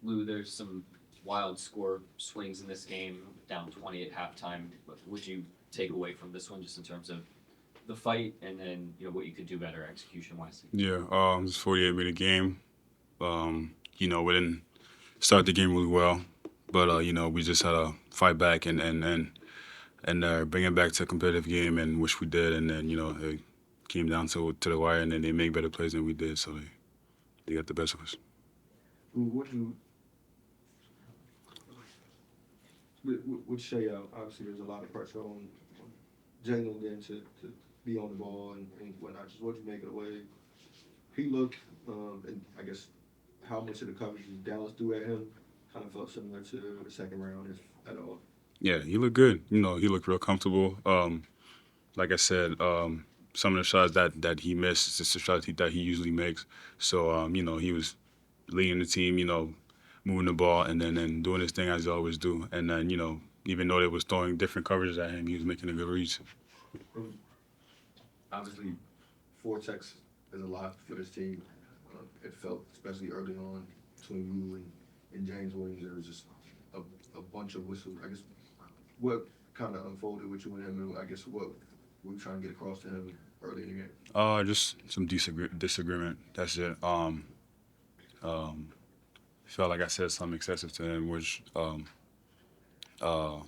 Lou, there's some wild score swings in this game, down 20 at halftime. What would you take away from this one, just in terms of the fight, and then what you could do better execution wise? Yeah, it's a 48-minute game. We didn't start the game really well, but we just had to fight back and bring it back to a competitive game, and which we did. And then it came down to the wire, and then they made better plays than we did, so they got the best of us. What you would say? Obviously, there's a lot of pressure on Jalen then to be on the ball and whatnot. Just what you make of the way he looked, and I guess how much of the coverage Dallas threw at him kind of felt similar to the second round, if at all. Yeah, he looked good. He looked real comfortable. Like I said, some of the shots that he missed is just the shots that he usually makes. So, he was leading the team, moving the ball and doing his thing as he always do. And then, even though they was throwing different coverages at him, he was making a good reach. Obviously, Vortex is a lot for this team. It felt, especially early on, between you and James Williams, there was just a bunch of whistles. I guess what kind of unfolded with you and him, and I guess what were you trying to get across to him early in the game? Just some disagreement. That's it. Felt like I said something excessive to him, uh,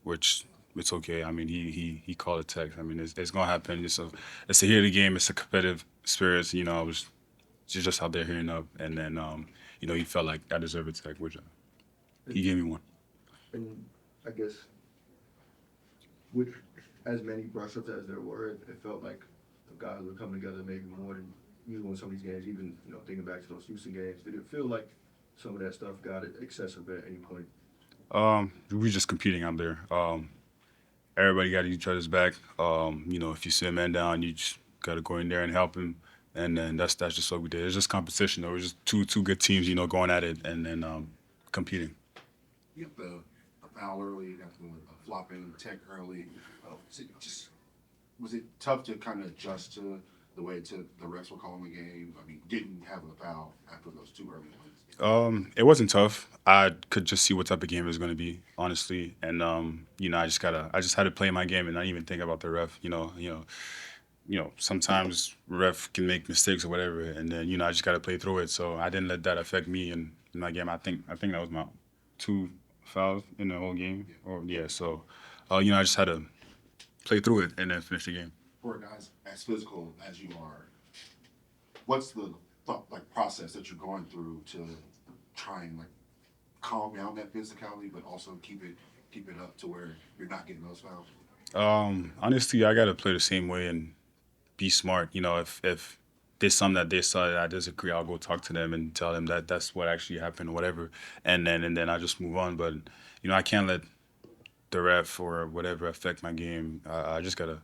which it's okay. I mean, he called a text. I mean, it's gonna happen. It's a hear the game. It's a competitive spirit. I was just out there hearing up, and then he felt like I deserved a text, which he gave me one. And I guess with as many brush-ups as there were, it felt like the guys were coming together maybe more than usual in some of these games. Even thinking back to those Houston games, did it feel like some of that stuff got excessive at any point? We just competing out there. Everybody got each other's back. If you see a man down, you just got to go in there and help him. And then that's just what we did. It's just competition. Though. It was just two good teams, going at it and then competing. You got the foul early, you got the flopping tech early. Was it tough to kind of adjust to the way the refs were calling the game? I mean, didn't have a foul after those two early ones. It wasn't tough. I could just see what type of game it was going to be, honestly. And I just had to play my game and not even think about the ref. Sometimes ref can make mistakes or whatever, and then I just got to play through it. So I didn't let that affect me in my game. I think that was my 2 fouls in the whole game. So I just had to play through it and then finish the game. For guys as physical as you are, what's the process that you're going through to try and calm down that physicality, but also keep it up to where you're not getting those fouls? Honestly, I got to play the same way and be smart. If there's something that they saw that I disagree, I'll go talk to them and tell them that that's what actually happened or whatever, and then I just move on. But I can't let the ref or whatever affect my game. I just gotta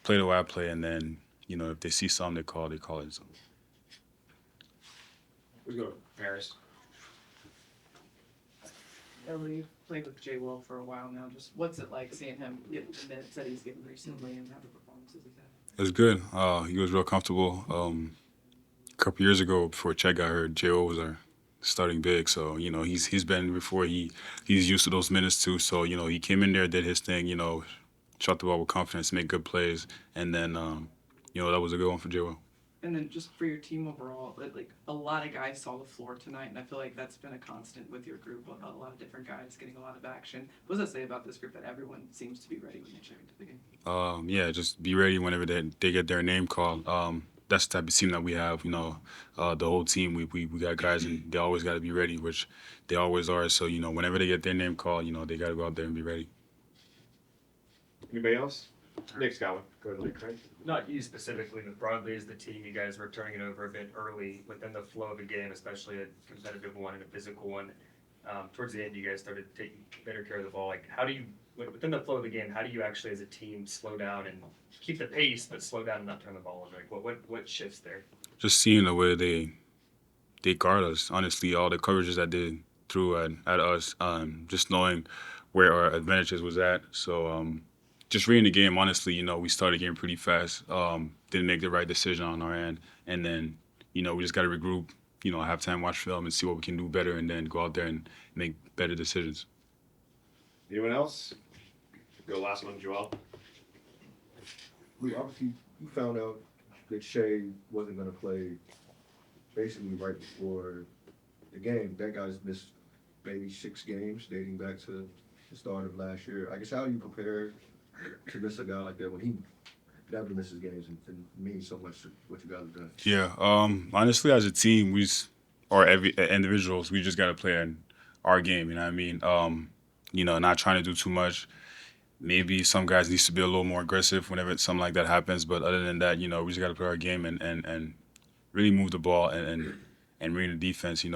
play the way I play, and then if they see something they call it. So. Let's go, Paris. Ellie, you've played with Jay Will for a while now. Just what's it like seeing him get the minutes that he's getting recently and how the performances he's had? It's good. He was real comfortable. A couple years ago, before Chet got hurt, J.O. was our starting big. So he's been before. He's used to those minutes too. So he came in there, did his thing. Shot the ball with confidence, made good plays, and then that was a good one for J.O. And then just for your team overall, like a lot of guys saw the floor tonight, and I feel like that's been a constant with your group. A lot of different guys getting a lot of action. What does that say about this group that everyone seems to be ready when they check into the game? Yeah, just be ready whenever they get their name called. That's the type of team that we have. The whole team, we got guys, and they always got to be ready, which they always are. So whenever they get their name called, they got to go out there and be ready. Anybody else? Nick's got one. Go ahead, Nick. Not you specifically, but broadly as the team, you guys were turning it over a bit early within the flow of the game, especially a competitive one and a physical one. Towards the end, you guys started taking better care of the ball. How do you, within the flow of the game, how do you actually as a team slow down and keep the pace, but slow down and not turn the ball over? What shifts there? Just seeing the way they guard us. Honestly, all the coverages that they threw at us, just knowing where our advantages was at. So just reading the game, honestly, we started getting pretty fast. Didn't make the right decision on our end. And then, we just got to regroup, halftime, watch film, and see what we can do better, and then go out there and make better decisions. Anyone else? Go last one, Joel. Obviously, you found out that Shea wasn't going to play basically right before the game. That guy's missed maybe 6 games dating back to the start of last year. I guess how do you prepare to miss a guy like that when he never misses games and means so much to what you guys have done? Yeah, honestly, as a team, individuals, we just got to play in our game, you know what I mean? Not trying to do too much. Maybe some guys needs to be a little more aggressive whenever something like that happens, but other than that, we just got to play our game and really move the ball and read the defense. We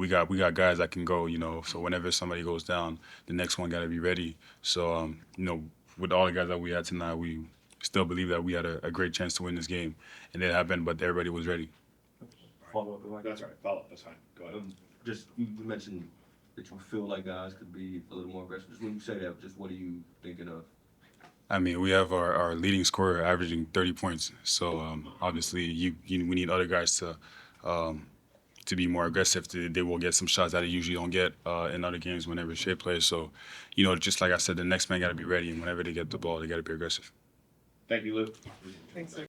got guys that can go, so whenever somebody goes down, the next one got to be ready. So, with all the guys that we had tonight, we still believe that we had a great chance to win this game. And it happened, but everybody was ready. Follow up. That's all right. Follow up. That's fine. Go ahead. Just you mentioned that you feel like guys could be a little more aggressive. Just when you say that, just what are you thinking of? I mean, we have our leading scorer averaging 30 points. So obviously, we need other guys to be more aggressive. They will get some shots that they usually don't get in other games whenever Shea plays. So, just like I said, the next man got to be ready, and whenever they get the ball, they got to be aggressive. Thank you, Luke. Thanks, sir.